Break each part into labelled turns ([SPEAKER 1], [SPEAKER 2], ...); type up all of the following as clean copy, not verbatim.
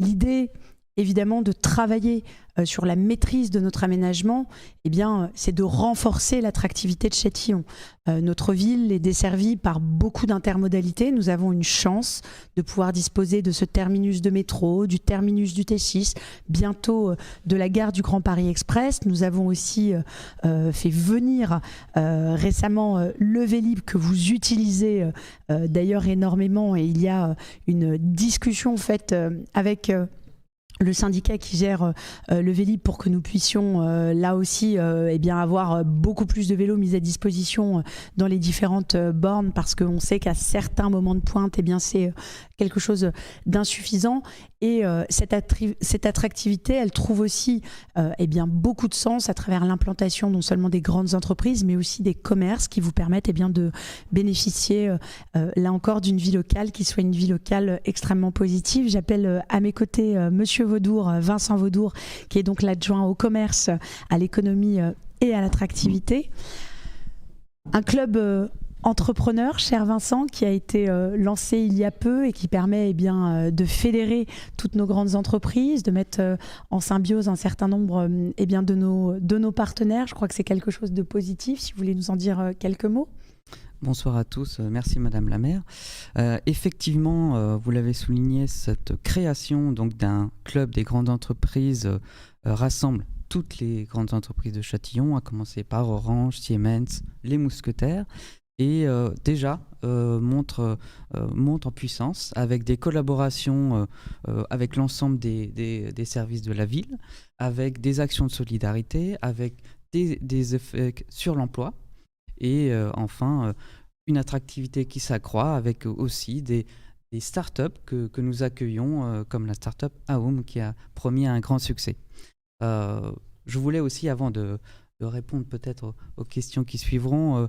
[SPEAKER 1] l'idée évidemment de travailler sur la maîtrise de notre aménagement, eh bien, c'est de renforcer l'attractivité de Châtillon. Notre ville est desservie par beaucoup d'intermodalités. Nous avons une chance de pouvoir disposer de ce terminus de métro, du terminus du T6, bientôt de la gare du Grand Paris Express. Nous avons aussi fait venir récemment le Vélib que vous utilisez d'ailleurs énormément, et il y a une discussion faite avec le syndicat qui gère le Vélib pour que nous puissions là aussi eh bien avoir beaucoup plus de vélos mis à disposition dans les différentes bornes, parce qu'on sait qu'à certains moments de pointe, eh bien c'est quelque chose d'insuffisant. Et cette attractivité, elle trouve aussi eh bien beaucoup de sens à travers l'implantation non seulement des grandes entreprises, mais aussi des commerces qui vous permettent eh bien de bénéficier là encore d'une vie locale qui soit une vie locale extrêmement positive. J'appelle à mes côtés Monsieur Vaudour, Vincent Vaudour, qui est donc l'adjoint au commerce, à l'économie et à l'attractivité. Un club entrepreneur, cher Vincent, qui a été lancé il y a peu et qui permet eh bien, de fédérer toutes nos grandes entreprises, de mettre en symbiose un certain nombre eh bien, de nos partenaires. Je crois que c'est quelque chose de positif. Si vous voulez nous en dire quelques mots.
[SPEAKER 2] Bonsoir à tous, merci Madame la maire. Effectivement, vous l'avez souligné, cette création donc, d'un club des grandes entreprises rassemble toutes les grandes entreprises de Châtillon, à commencer par Orange, Siemens, les Mousquetaires, et déjà monte en puissance avec des collaborations avec l'ensemble des services de la ville, avec des actions de solidarité, avec des effets sur l'emploi. Et enfin, une attractivité qui s'accroît avec aussi des startups que nous accueillons, comme la startup Aum qui a promis un grand succès. Je voulais aussi, avant de répondre peut-être aux questions qui suivront,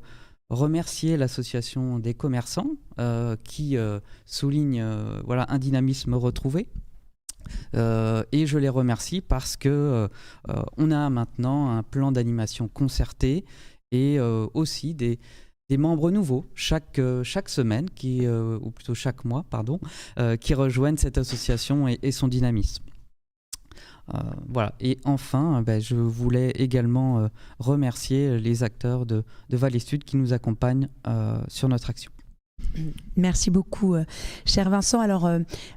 [SPEAKER 2] remercier l'association des commerçants qui souligne voilà, un dynamisme retrouvé. Et je les remercie parce qu'on a maintenant un plan d'animation concerté et aussi des membres nouveaux chaque semaine, ou plutôt chaque mois, pardon, qui rejoignent cette association et son dynamisme. Voilà. Et enfin, je voulais également remercier les acteurs de Vallée Sud qui nous accompagnent sur notre action.
[SPEAKER 1] Merci beaucoup, cher Vincent. Alors,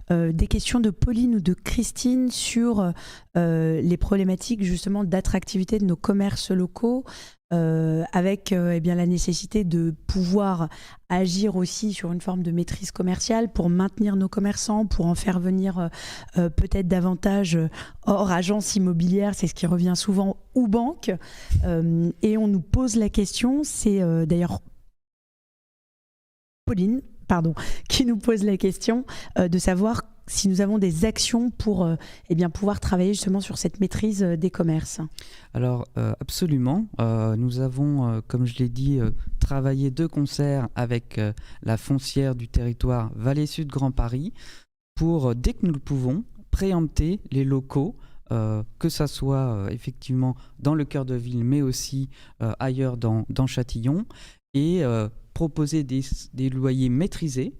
[SPEAKER 1] des questions de Pauline ou de Christine sur les problématiques justement d'attractivité de nos commerces locaux, avec eh bien, la nécessité de pouvoir agir aussi sur une forme de maîtrise commerciale pour maintenir nos commerçants, pour en faire venir peut-être davantage hors agence immobilière, c'est ce qui revient souvent, ou banque. Et on nous pose la question, c'est d'ailleurs Pauline, qui nous pose la question de savoir si nous avons des actions pour eh bien, pouvoir travailler justement sur cette maîtrise des commerces.
[SPEAKER 2] Alors absolument, nous avons, comme je l'ai dit, travaillé de concert avec la foncière du territoire Vallée Sud Grand Paris pour, dès que nous le pouvons, préempter les locaux, que ça soit effectivement dans le cœur de ville, mais aussi ailleurs dans Châtillon, et proposer des loyers maîtrisés,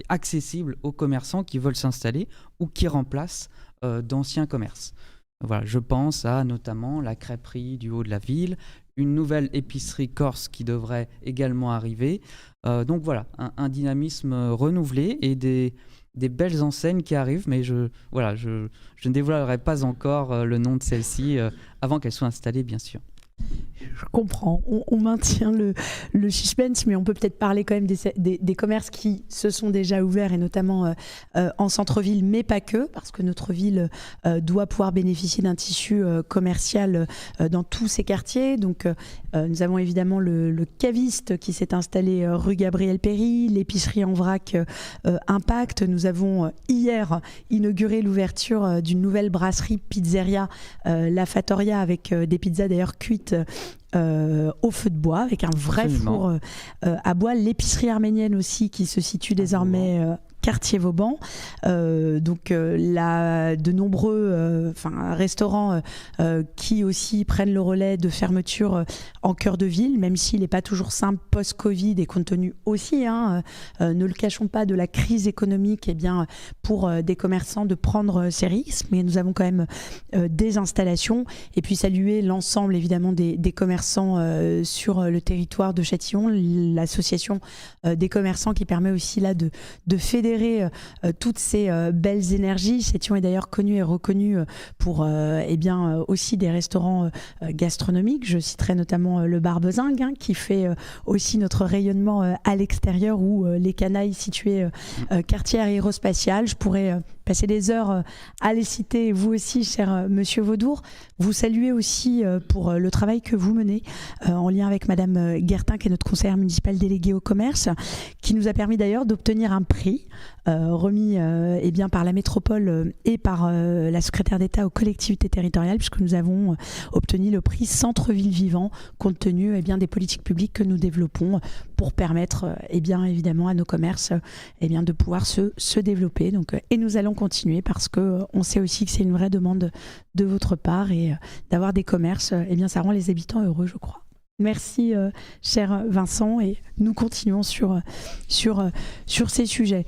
[SPEAKER 2] accessibles aux commerçants qui veulent s'installer ou qui remplacent d'anciens commerces. Voilà, je pense à notamment la crêperie du haut de la ville, une nouvelle épicerie corse qui devrait également arriver. Donc voilà, un dynamisme renouvelé et des belles enseignes qui arrivent, mais je ne dévoilerai pas encore le nom de celle-ci avant qu'elle soit installée, bien sûr.
[SPEAKER 1] Je comprends, on maintient le suspense, mais on peut peut-être parler quand même des commerces qui se sont déjà ouverts, et notamment en centre-ville, mais pas que, parce que notre ville doit pouvoir bénéficier d'un tissu commercial dans tous ses quartiers. Donc nous avons évidemment le caviste qui s'est installé rue Gabriel Péry, l'épicerie en vrac Impact. Nous avons hier inauguré l'ouverture d'une nouvelle brasserie pizzeria, La Fattoria, avec des pizzas d'ailleurs cuites au feu de bois, avec un vrai four à bois. L'épicerie arménienne aussi qui se situe désormais quartier Vauban. De nombreux restaurants qui aussi prennent le relais de fermeture en cœur de ville, même s'il n'est pas toujours simple post-Covid et compte tenu aussi, ne le cachons pas, de la crise économique, pour des commerçants de prendre ces risques. Mais nous avons quand même des installations, et puis saluer l'ensemble évidemment des commerçants sur le territoire de Châtillon, l'association des commerçants qui permet aussi là de fédérer toutes ces belles énergies. Châtillon est d'ailleurs connu et reconnu pour aussi des restaurants gastronomiques. Je citerai notamment le Bar Bezingue, qui fait aussi notre rayonnement à l'extérieur, ou les Canailles situées quartier aérospatial. Je pourrais passer des heures à les citer, vous aussi, cher monsieur Vaudour. Vous saluez aussi pour le travail que vous menez en lien avec madame Guertin, qui est notre conseillère municipale déléguée au commerce, qui nous a permis d'ailleurs d'obtenir un prix remis par la métropole et par la secrétaire d'État aux collectivités territoriales, puisque nous avons obtenu le prix Centre-Ville Vivant, compte tenu des politiques publiques que nous développons pour permettre évidemment à nos commerces de pouvoir se développer. Et nous allons continuer, parce qu'on sait aussi que c'est une vraie demande de votre part, et d'avoir des commerces, ça rend les habitants heureux, je crois. Merci cher Vincent, et nous continuons sur ces sujets.